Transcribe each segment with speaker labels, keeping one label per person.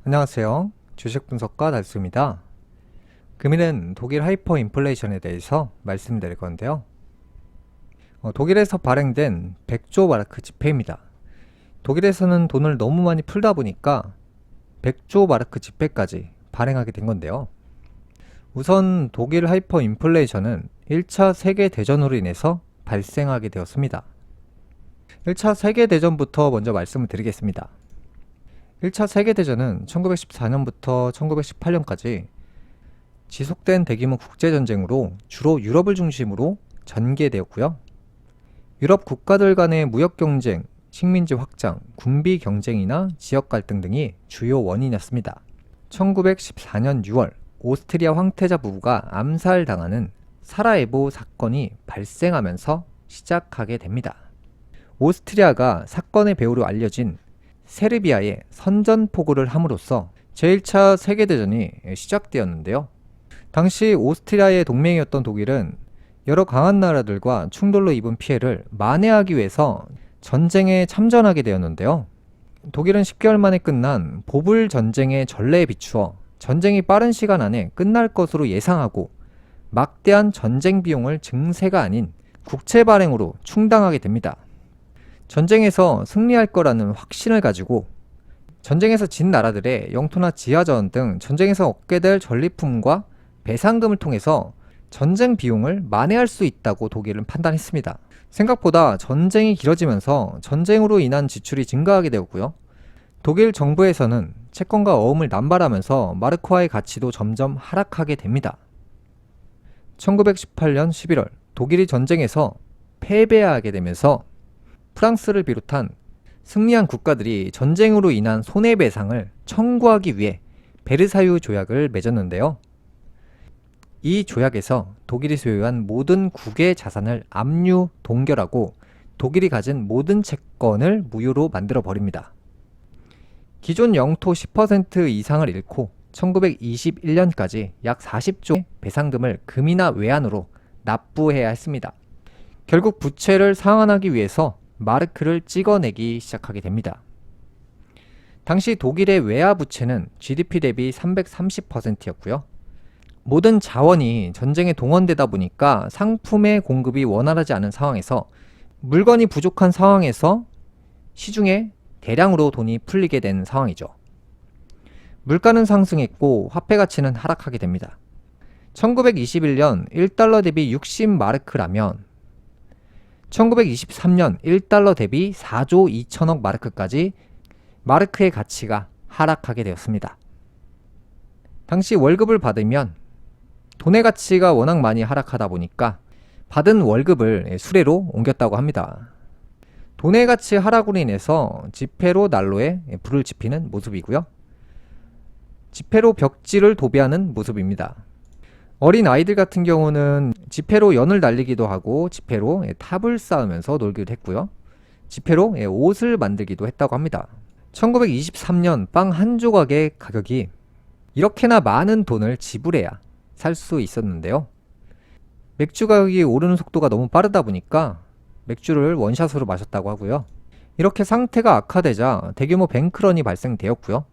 Speaker 1: 안녕하세요. 주식 분석가 달수입니다. 금일은 독일 하이퍼 인플레이션에 대해서 말씀드릴 건데요. 독일에서 발행된 100조 마르크 지폐입니다. 독일에서는 돈을 너무 많이 풀다 보니까 100조 마르크 지폐까지 발행하게 된 건데요. 우선 독일 하이퍼 인플레이션은 1차 세계대전으로 인해서 발생하게 되었습니다. 1차 세계대전부터 먼저 말씀을 드리겠습니다. 1차 세계대전은 1914년부터 1918년까지 지속된 대규모 국제전쟁으로 주로 유럽을 중심으로 전개되었고요. 유럽 국가들 간의 무역경쟁, 식민지 확장, 군비 경쟁이나 지역 갈등 등이 주요 원인이었습니다. 1914년 6월 오스트리아 황태자 부부가 암살당하는 사라예보 사건이 발생하면서 시작하게 됩니다. 오스트리아가 사건의 배후로 알려진 세르비아에 선전포고를 함으로써 제1차 세계대전이 시작되었는데요. 당시 오스트리아의 동맹이었던 독일은 여러 강한 나라들과 충돌로 입은 피해를 만회하기 위해서 전쟁에 참전하게 되었는데요. 독일은 10개월 만에 끝난 보불 전쟁의 전례에 비추어 전쟁이 빠른 시간 안에 끝날 것으로 예상하고 막대한 전쟁 비용을 증세가 아닌 국채 발행으로 충당하게 됩니다. 전쟁에서 승리할 거라는 확신을 가지고 전쟁에서 진 나라들의 영토나 지하자원 등 전쟁에서 얻게 될 전리품과 배상금을 통해서 전쟁 비용을 만회할 수 있다고 독일은 판단했습니다. 생각보다 전쟁이 길어지면서 전쟁으로 인한 지출이 증가하게 되었고요. 독일 정부에서는 채권과 어음을 남발하면서 마르크화의 가치도 점점 하락하게 됩니다. 1918년 11월 독일이 전쟁에서 패배하게 되면서 프랑스를 비롯한 승리한 국가들이 전쟁으로 인한 손해배상을 청구하기 위해 베르사유 조약을 맺었는데요. 이 조약에서 독일이 소유한 모든 국외 자산을 압류 동결하고 독일이 가진 모든 채권을 무효로 만들어 버립니다. 기존 영토 10% 이상을 잃고 1921년까지 약 40조의 배상금을 금이나 외환으로 납부해야 했습니다. 결국 부채를 상환하기 위해서 마르크를 찍어내기 시작하게 됩니다. 당시 독일의 외화 부채는 GDP 대비 330%였고요. 모든 자원이 전쟁에 동원되다 보니까 상품의 공급이 원활하지 않은 상황에서 물건이 부족한 상황에서 시중에 대량으로 돈이 풀리게 된 상황이죠. 물가는 상승했고 화폐 가치는 하락하게 됩니다. 1921년 1달러 대비 60마르크라면 1923년 1달러 대비 4조 2천억 마르크까지 마르크의 가치가 하락하게 되었습니다. 당시 월급을 받으면 돈의 가치가 워낙 많이 하락하다 보니까 받은 월급을 수레로 옮겼다고 합니다. 돈의 가치 하락으로 인해서 지폐로 난로에 불을 지피는 모습이고요. 지폐로 벽지를 도배하는 모습입니다. 어린 아이들 같은 경우는 지폐로 연을 날리기도 하고 지폐로 탑을 쌓으면서 놀기도 했고요. 지폐로 옷을 만들기도 했다고 합니다. 1923년 빵 한 조각의 가격이 이렇게나 많은 돈을 지불해야 살 수 있었는데요. 맥주 가격이 오르는 속도가 너무 빠르다 보니까 맥주를 원샷으로 마셨다고 하고요. 이렇게 상태가 악화되자 대규모 뱅크런이 발생되었고요.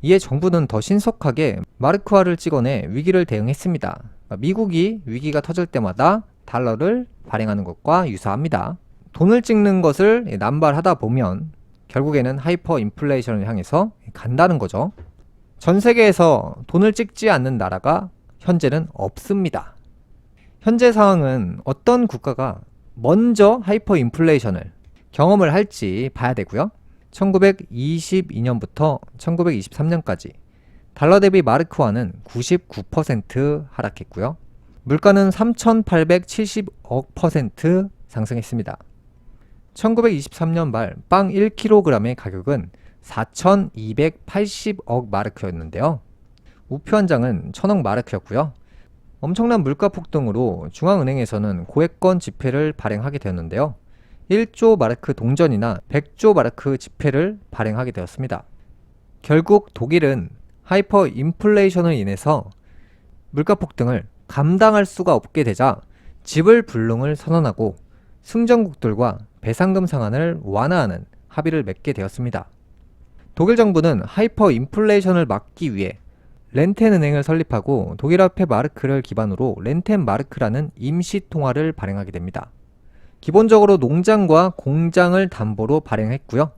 Speaker 1: 이에 정부는 더 신속하게 마르크화를 찍어내 위기를 대응했습니다. 미국이 위기가 터질 때마다 달러를 발행하는 것과 유사합니다. 돈을 찍는 것을 남발하다 보면 결국에는 하이퍼 인플레이션을 향해서 간다는 거죠. 전 세계에서 돈을 찍지 않는 나라가 현재는 없습니다. 현재 상황은 어떤 국가가 먼저 하이퍼 인플레이션을 경험을 할지 봐야 되고요. 1922년부터 1923년까지 달러 대비 마르크화는 99% 하락했고요. 물가는 3,870억% 상승했습니다. 1923년 말 빵 1kg의 가격은 4,280억 마르크였는데요. 우표 한 장은 1,000억 마르크였고요. 엄청난 물가 폭등으로 중앙은행에서는 고액권 지폐를 발행하게 되었는데요. 1조 마르크 동전이나 100조 마르크 지폐를 발행하게 되었습니다. 결국 독일은 하이퍼 인플레이션을 인해서 물가 폭등을 감당할 수가 없게 되자 지불불능을 선언하고 승전국들과 배상금 상한을 완화하는 합의를 맺게 되었습니다. 독일 정부는 하이퍼 인플레이션을 막기 위해 렌텐 은행을 설립하고 독일 화폐 마르크를 기반으로 렌텐 마르크라는 임시 통화를 발행하게 됩니다. 기본적으로 농장과 공장을 담보로 발행했고요.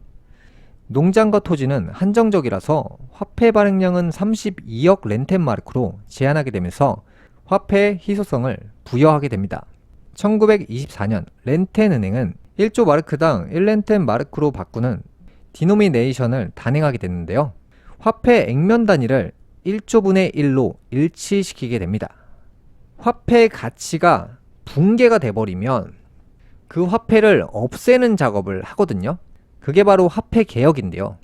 Speaker 1: 농장과 토지는 한정적이라서 화폐 발행량은 32억 렌텐 마르크로 제한하게 되면서 화폐의 희소성을 부여하게 됩니다. 1924년 렌텐 은행은 1조 마르크당 1렌텐 마르크로 바꾸는 디노미네이션을 단행하게 됐는데요. 화폐 액면 단위를 1조분의 1로 일치시키게 됩니다. 화폐의 가치가 붕괴가 돼버리면 그 화폐를 없애는 작업을 하거든요. 그게 바로 화폐 개혁인데요.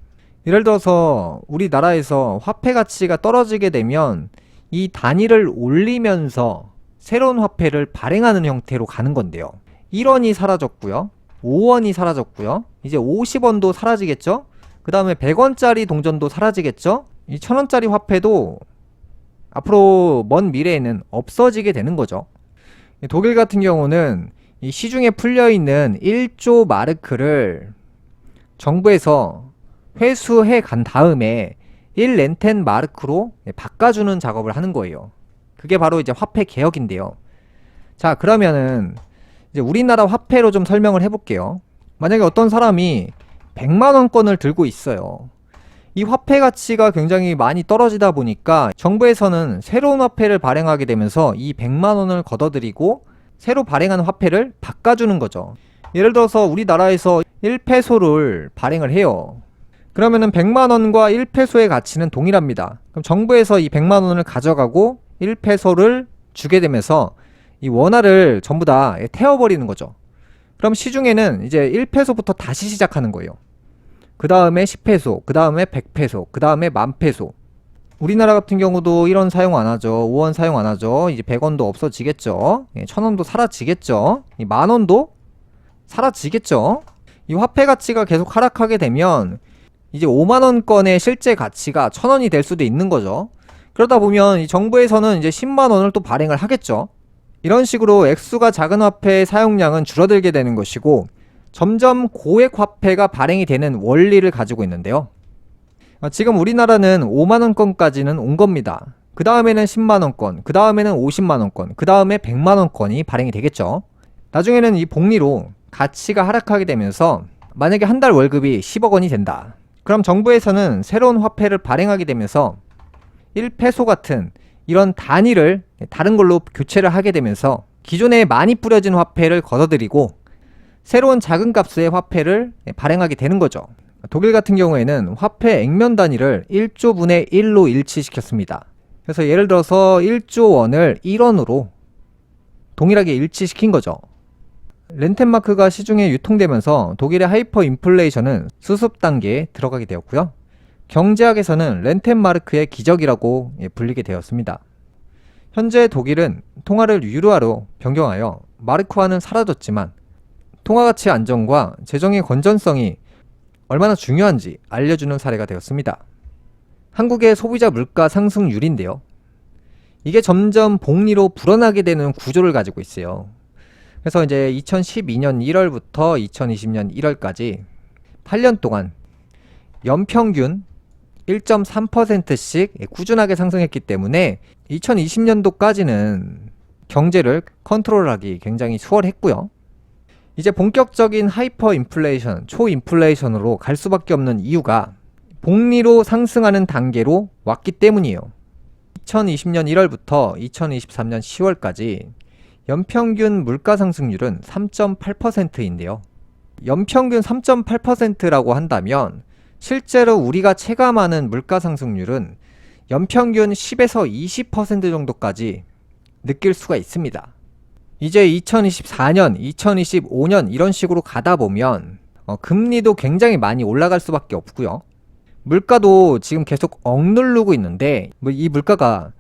Speaker 1: 예를 들어서 우리나라에서 화폐 가치가 떨어지게 되면 이 단위를 올리면서 새로운 화폐를 발행하는 형태로 가는 건데요. 1원이 사라졌고요. 5원이 사라졌고요. 이제 50원도 사라지겠죠? 그 다음에 100원짜리 동전도 사라지겠죠? 이 1000원짜리 화폐도 앞으로 먼 미래에는 없어지게 되는 거죠. 독일 같은 경우는 이 시중에 풀려있는 1조 마르크를 정부에서 회수해 간 다음에 1렌텐 마르크로 바꿔주는 작업을 하는 거예요. 그게 바로 이제 화폐 개혁인데요. 자, 그러면은 이제 우리나라 화폐로 좀 설명을 해볼게요. 만약에 어떤 사람이 100만원권을 들고 있어요. 이 화폐 가치가 굉장히 많이 떨어지다 보니까 정부에서는 새로운 화폐를 발행하게 되면서 이 100만원을 걷어들이고 새로 발행한 화폐를 바꿔주는 거죠. 예를 들어서 우리나라에서 1페소를 발행을 해요. 그러면은 100만원과 1페소의 가치는 동일합니다. 그럼 정부에서 이 100만원을 가져가고 1페소를 주게 되면서 이 원화를 전부 다 태워버리는 거죠. 그럼 시중에는 이제 1페소부터 다시 시작하는 거예요. 그 다음에 10페소, 그 다음에 100페소, 그 다음에 10,000페소. 우리나라 같은 경우도 1원 사용 안 하죠. 5원 사용 안 하죠. 이제 100원도 없어지겠죠. 1000원도 사라지겠죠. 이 만원도 사라지겠죠. 이 화폐 가치가 계속 하락하게 되면 이제 5만원권의 실제 가치가 1000원이 될 수도 있는 거죠. 그러다 보면 이 정부에서는 이제 10만원을 또 발행을 하겠죠. 이런 식으로 액수가 작은 화폐의 사용량은 줄어들게 되는 것이고 점점 고액 화폐가 발행이 되는 원리를 가지고 있는데요. 지금 우리나라는 5만원권까지는 온 겁니다. 그 다음에는 10만원권, 그 다음에는 50만원권, 그 다음에 100만원권이 발행이 되겠죠. 나중에는 이 복리로 가치가 하락하게 되면서 만약에 한 달 월급이 10억 원이 된다. 그럼 정부에서는 새로운 화폐를 발행하게 되면서 1페소 같은 이런 단위를 다른 걸로 교체를 하게 되면서 기존에 많이 뿌려진 화폐를 걷어들이고 새로운 작은 값의 화폐를 발행하게 되는 거죠. 독일 같은 경우에는 화폐 액면 단위를 1조분의 1로 일치시켰습니다. 그래서 예를 들어서 1조 원을 1원으로 동일하게 일치시킨 거죠. 렌텐마크가 시중에 유통되면서 독일의 하이퍼 인플레이션은 수습 단계에 들어가게 되었고요. 경제학에서는 렌텐마르크의 기적이라고 불리게 되었습니다. 현재 독일은 통화를 유로화로 변경하여 마르크화는 사라졌지만 통화가치 안정과 재정의 건전성이 얼마나 중요한지 알려주는 사례가 되었습니다. 한국의 소비자 물가 상승률인데요. 이게 점점 복리로 불어나게 되는 구조를 가지고 있어요. 그래서 이제 2012년 1월부터 2020년 1월까지 8년 동안 연평균 1.3%씩 꾸준하게 상승했기 때문에 2020년도까지는 경제를 컨트롤하기 굉장히 수월했고요. 이제 본격적인 하이퍼 인플레이션, 초인플레이션으로 갈 수밖에 없는 이유가 복리로 상승하는 단계로 왔기 때문이에요. 2020년 1월부터 2023년 10월까지 연평균 물가 상승률은 3.8%인데요. 연평균 3.8%라고 한다면 실제로 우리가 체감하는 물가 상승률은 연평균 10에서 20% 정도까지 느낄 수가 있습니다. 이제 2024년, 2025년 이런 식으로 가다 보면 금리도 굉장히 많이 올라갈 수밖에 없고요. 물가도 지금 계속 억누르고 있는데 이 물가가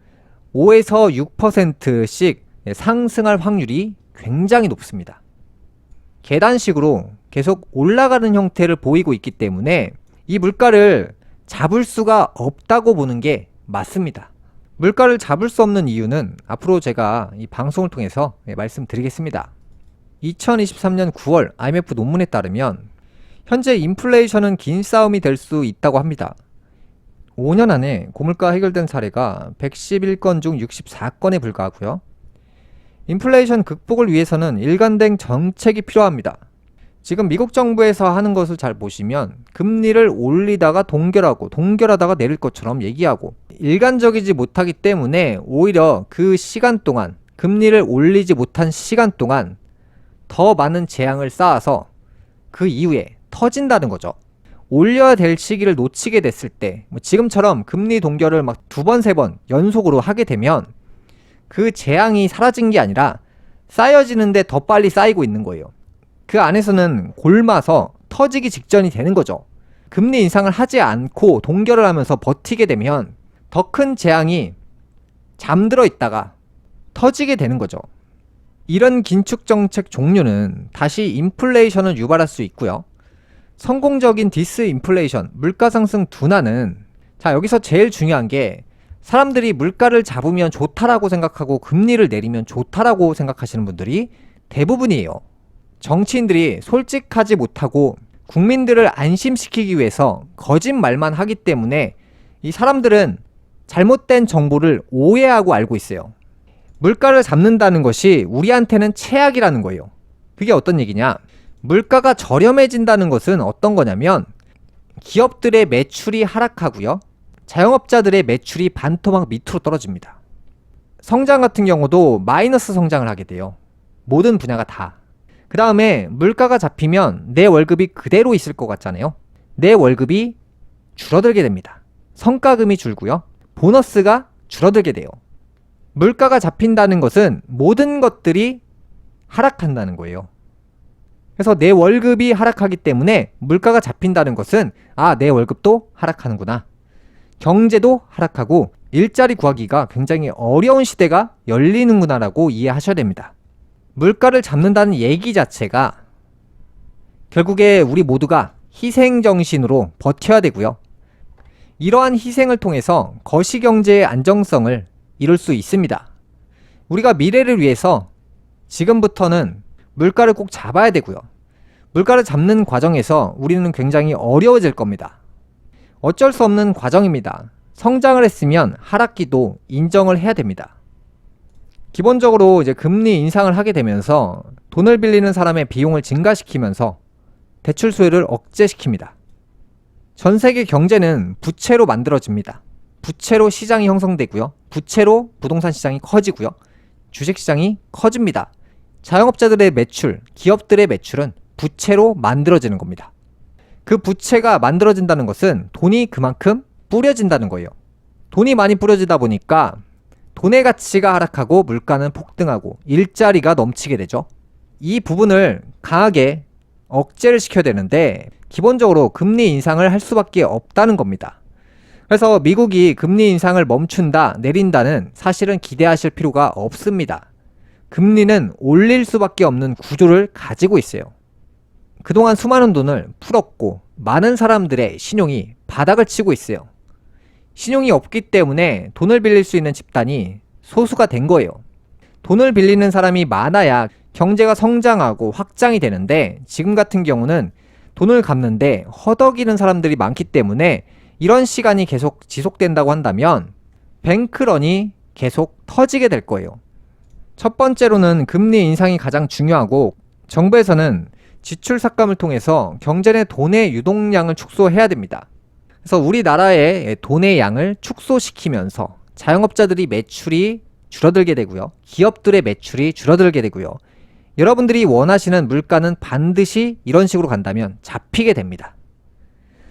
Speaker 1: 5에서 6%씩 상승할 확률이 굉장히 높습니다. 계단식으로 계속 올라가는 형태를 보이고 있기 때문에 이 물가를 잡을 수가 없다고 보는 게 맞습니다. 물가를 잡을 수 없는 이유는 앞으로 제가 이 방송을 통해서 말씀드리겠습니다. 2023년 9월 IMF 논문에 따르면 현재 인플레이션은 긴 싸움이 될 수 있다고 합니다. 5년 안에 고물가 해결된 사례가 111건 중 64건에 불과하고요. 인플레이션 극복을 위해서는 일관된 정책이 필요합니다. 지금 미국 정부에서 하는 것을 잘 보시면 금리를 올리다가 동결하다가 내릴 것처럼 얘기하고 일관적이지 못하기 때문에 오히려 그 시간 동안 금리를 올리지 못한 시간 동안 더 많은 재앙을 쌓아서 그 이후에 터진다는 거죠. 올려야 될 시기를 놓치게 됐을 때 지금처럼 금리 동결을 막 2번, 3번 연속으로 하게 되면 그 재앙이 사라진 게 아니라 쌓여지는데 더 빨리 쌓이고 있는 거예요. 그 안에서는 골마서 터지기 직전이 되는 거죠. 금리 인상을 하지 않고 동결을 하면서 버티게 되면 더 큰 재앙이 잠들어 있다가 터지게 되는 거죠. 이런 긴축 정책 종류는 다시 인플레이션을 유발할 수 있고요. 성공적인 디스인플레이션, 물가 상승 둔화는 여기서 제일 중요한 게 사람들이 물가를 잡으면 좋다라고 생각하고 금리를 내리면 좋다라고 생각하시는 분들이 대부분이에요. 정치인들이 솔직하지 못하고 국민들을 안심시키기 위해서 거짓말만 하기 때문에 이 사람들은 잘못된 정보를 오해하고 알고 있어요. 물가를 잡는다는 것이 우리한테는 최악이라는 거예요. 그게 어떤 얘기냐? 물가가 저렴해진다는 것은 어떤 거냐면 기업들의 매출이 하락하고요. 자영업자들의 매출이 반토막 밑으로 떨어집니다. 성장 같은 경우도 마이너스 성장을 하게 돼요. 모든 분야가 다. 그 다음에 물가가 잡히면 내 월급이 그대로 있을 것 같잖아요. 내 월급이 줄어들게 됩니다. 성과금이 줄고요. 보너스가 줄어들게 돼요. 물가가 잡힌다는 것은 모든 것들이 하락한다는 거예요. 그래서 내 월급이 하락하기 때문에 물가가 잡힌다는 것은 내 월급도 하락하는구나. 경제도 하락하고 일자리 구하기가 굉장히 어려운 시대가 열리는구나 라고 이해하셔야 됩니다. 물가를 잡는다는 얘기 자체가 결국에 우리 모두가 희생정신으로 버텨야 되고요. 이러한 희생을 통해서 거시경제의 안정성을 이룰 수 있습니다. 우리가 미래를 위해서 지금부터는 물가를 꼭 잡아야 되고요. 물가를 잡는 과정에서 우리는 굉장히 어려워질 겁니다. 어쩔 수 없는 과정입니다. 성장을 했으면 하락기도 인정을 해야 됩니다. 기본적으로 이제 금리 인상을 하게 되면서 돈을 빌리는 사람의 비용을 증가시키면서 대출 수요를 억제시킵니다. 전 세계 경제는 부채로 만들어집니다. 부채로 시장이 형성되고요. 부채로 부동산 시장이 커지고요. 주식 시장이 커집니다. 자영업자들의 매출, 기업들의 매출은 부채로 만들어지는 겁니다. 그 부채가 만들어진다는 것은 돈이 그만큼 뿌려진다는 거예요. 돈이 많이 뿌려지다 보니까 돈의 가치가 하락하고 물가는 폭등하고 일자리가 넘치게 되죠. 이 부분을 강하게 억제를 시켜야 되는데 기본적으로 금리 인상을 할 수밖에 없다는 겁니다. 그래서 미국이 금리 인상을 멈춘다, 내린다는 사실은 기대하실 필요가 없습니다. 금리는 올릴 수밖에 없는 구조를 가지고 있어요. 그동안 수많은 돈을 풀었고 많은 사람들의 신용이 바닥을 치고 있어요. 신용이 없기 때문에 돈을 빌릴 수 있는 집단이 소수가 된 거예요. 돈을 빌리는 사람이 많아야 경제가 성장하고 확장이 되는데 지금 같은 경우는 돈을 갚는데 허덕이는 사람들이 많기 때문에 이런 시간이 계속 지속된다고 한다면 뱅크런이 계속 터지게 될 거예요. 첫 번째로는 금리 인상이 가장 중요하고 정부에서는 지출 삭감을 통해서 경제 내 돈의 유동량을 축소해야 됩니다. 그래서 우리나라의 돈의 양을 축소시키면서 자영업자들이 매출이 줄어들게 되고요. 기업들의 매출이 줄어들게 되고요. 여러분들이 원하시는 물가는 반드시 이런 식으로 간다면 잡히게 됩니다.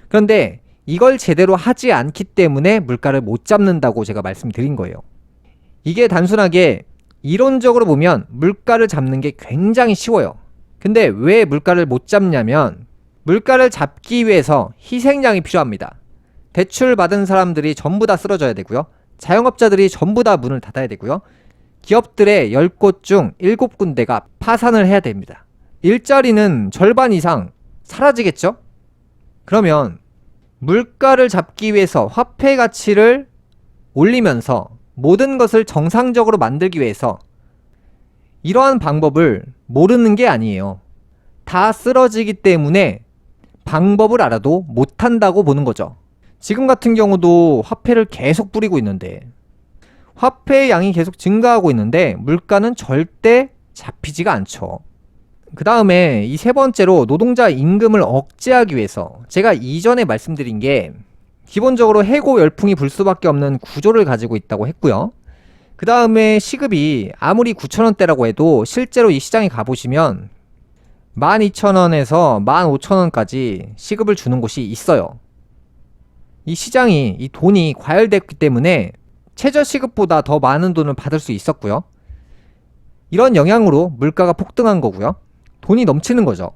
Speaker 1: 그런데 이걸 제대로 하지 않기 때문에 물가를 못 잡는다고 제가 말씀드린 거예요. 이게 단순하게 이론적으로 보면 물가를 잡는 게 굉장히 쉬워요. 근데 왜 물가를 못 잡냐면 물가를 잡기 위해서 희생양이 필요합니다. 대출 받은 사람들이 전부 다 쓰러져야 되고요. 자영업자들이 전부 다 문을 닫아야 되고요. 기업들의 10곳 중 7군데가 파산을 해야 됩니다. 일자리는 절반 이상 사라지겠죠? 그러면 물가를 잡기 위해서 화폐 가치를 올리면서 모든 것을 정상적으로 만들기 위해서 이러한 방법을 모르는 게 아니에요. 다 쓰러지기 때문에 방법을 알아도 못한다고 보는 거죠. 지금 같은 경우도 화폐를 계속 뿌리고 있는데 화폐의 양이 계속 증가하고 있는데 물가는 절대 잡히지가 않죠. 그 다음에 이 세 번째로 노동자 임금을 억제하기 위해서 제가 이전에 말씀드린 게 기본적으로 해고 열풍이 불 수밖에 없는 구조를 가지고 있다고 했고요. 그 다음에 시급이 아무리 9,000원대라고 해도 실제로 이 시장에 가보시면 12,000원에서 15,000원까지 시급을 주는 곳이 있어요. 이 시장이 이 돈이 과열됐기 때문에 최저시급보다 더 많은 돈을 받을 수 있었고요. 이런 영향으로 물가가 폭등한 거고요. 돈이 넘치는 거죠.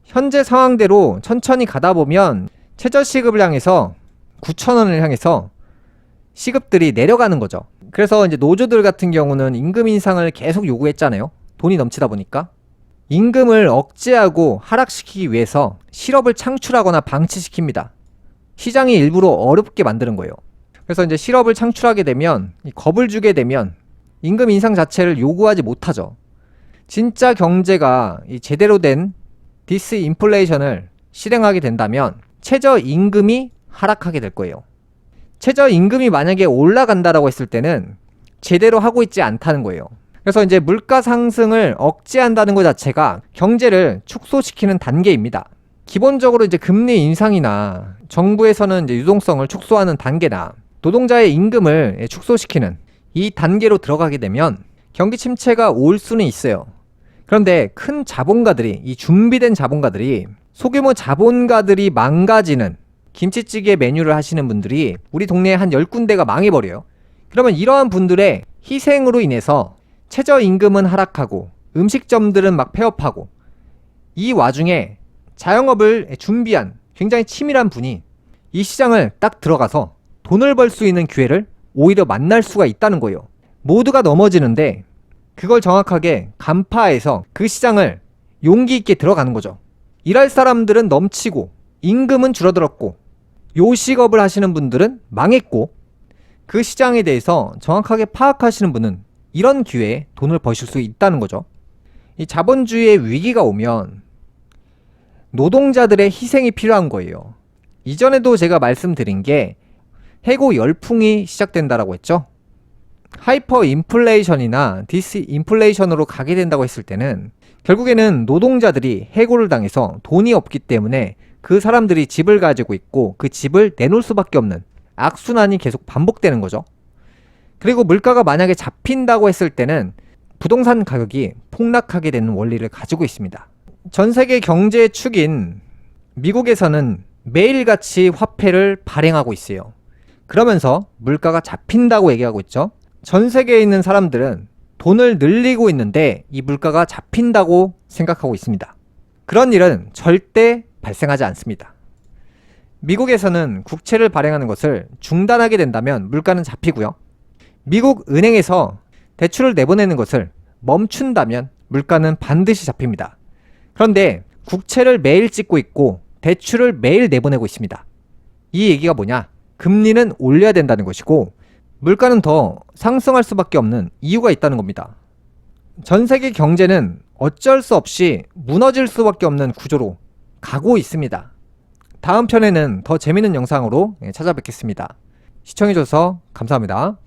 Speaker 1: 현재 상황대로 천천히 가다 보면 최저시급을 향해서 9,000원을 향해서 시급들이 내려가는 거죠. 그래서 이제 노조들 같은 경우는 임금 인상을 계속 요구했잖아요. 돈이 넘치다 보니까. 임금을 억제하고 하락시키기 위해서 실업을 창출하거나 방치시킵니다. 시장이 일부러 어렵게 만드는 거예요. 그래서 이제 실업을 창출하게 되면, 겁을 주게 되면 임금 인상 자체를 요구하지 못하죠. 진짜 경제가 제대로 된 디스인플레이션을 실행하게 된다면 최저임금이 하락하게 될 거예요. 최저임금이 만약에 올라간다라고 했을 때는 제대로 하고 있지 않다는 거예요. 그래서 이제 물가 상승을 억제한다는 것 자체가 경제를 축소시키는 단계입니다. 기본적으로 이제 금리 인상이나 정부에서는 이제 유동성을 축소하는 단계나 노동자의 임금을 축소시키는 이 단계로 들어가게 되면 경기 침체가 올 수는 있어요. 그런데 큰 자본가들이, 이 준비된 자본가들이, 소규모 자본가들이 망가지는 김치찌개 메뉴를 하시는 분들이 우리 동네에 한 10군데가 망해버려요. 그러면 이러한 분들의 희생으로 인해서 최저임금은 하락하고 음식점들은 막 폐업하고 이 와중에 자영업을 준비한 굉장히 치밀한 분이 이 시장을 딱 들어가서 돈을 벌 수 있는 기회를 오히려 만날 수가 있다는 거예요. 모두가 넘어지는데 그걸 정확하게 간파해서 그 시장을 용기 있게 들어가는 거죠. 일할 사람들은 넘치고 임금은 줄어들었고 요식업을 하시는 분들은 망했고 그 시장에 대해서 정확하게 파악하시는 분은 이런 기회에 돈을 버실 수 있다는 거죠. 이 자본주의의 위기가 오면 노동자들의 희생이 필요한 거예요. 이전에도 제가 말씀드린 게 해고 열풍이 시작된다라고 했죠. 하이퍼 인플레이션이나 디스인플레이션으로 가게 된다고 했을 때는 결국에는 노동자들이 해고를 당해서 돈이 없기 때문에 그 사람들이 집을 가지고 있고 그 집을 내놓을 수밖에 없는 악순환이 계속 반복되는 거죠. 그리고 물가가 만약에 잡힌다고 했을 때는 부동산 가격이 폭락하게 되는 원리를 가지고 있습니다. 전 세계 경제의 축인 미국에서는 매일같이 화폐를 발행하고 있어요. 그러면서 물가가 잡힌다고 얘기하고 있죠. 전 세계에 있는 사람들은 돈을 늘리고 있는데 이 물가가 잡힌다고 생각하고 있습니다. 그런 일은 절대 발생하지 않습니다. 미국에서는 국채를 발행하는 것을 중단하게 된다면 물가는 잡히고요. 미국 은행에서 대출을 내보내는 것을 멈춘다면 물가는 반드시 잡힙니다. 그런데 국채를 매일 찍고 있고 대출을 매일 내보내고 있습니다. 이 얘기가 뭐냐? 금리는 올려야 된다는 것이고 물가는 더 상승할 수밖에 없는 이유가 있다는 겁니다. 전 세계 경제는 어쩔 수 없이 무너질 수밖에 없는 구조로 가고 있습니다. 다음 편에는 더 재밌는 영상으로 찾아뵙겠습니다. 시청해줘서 감사합니다.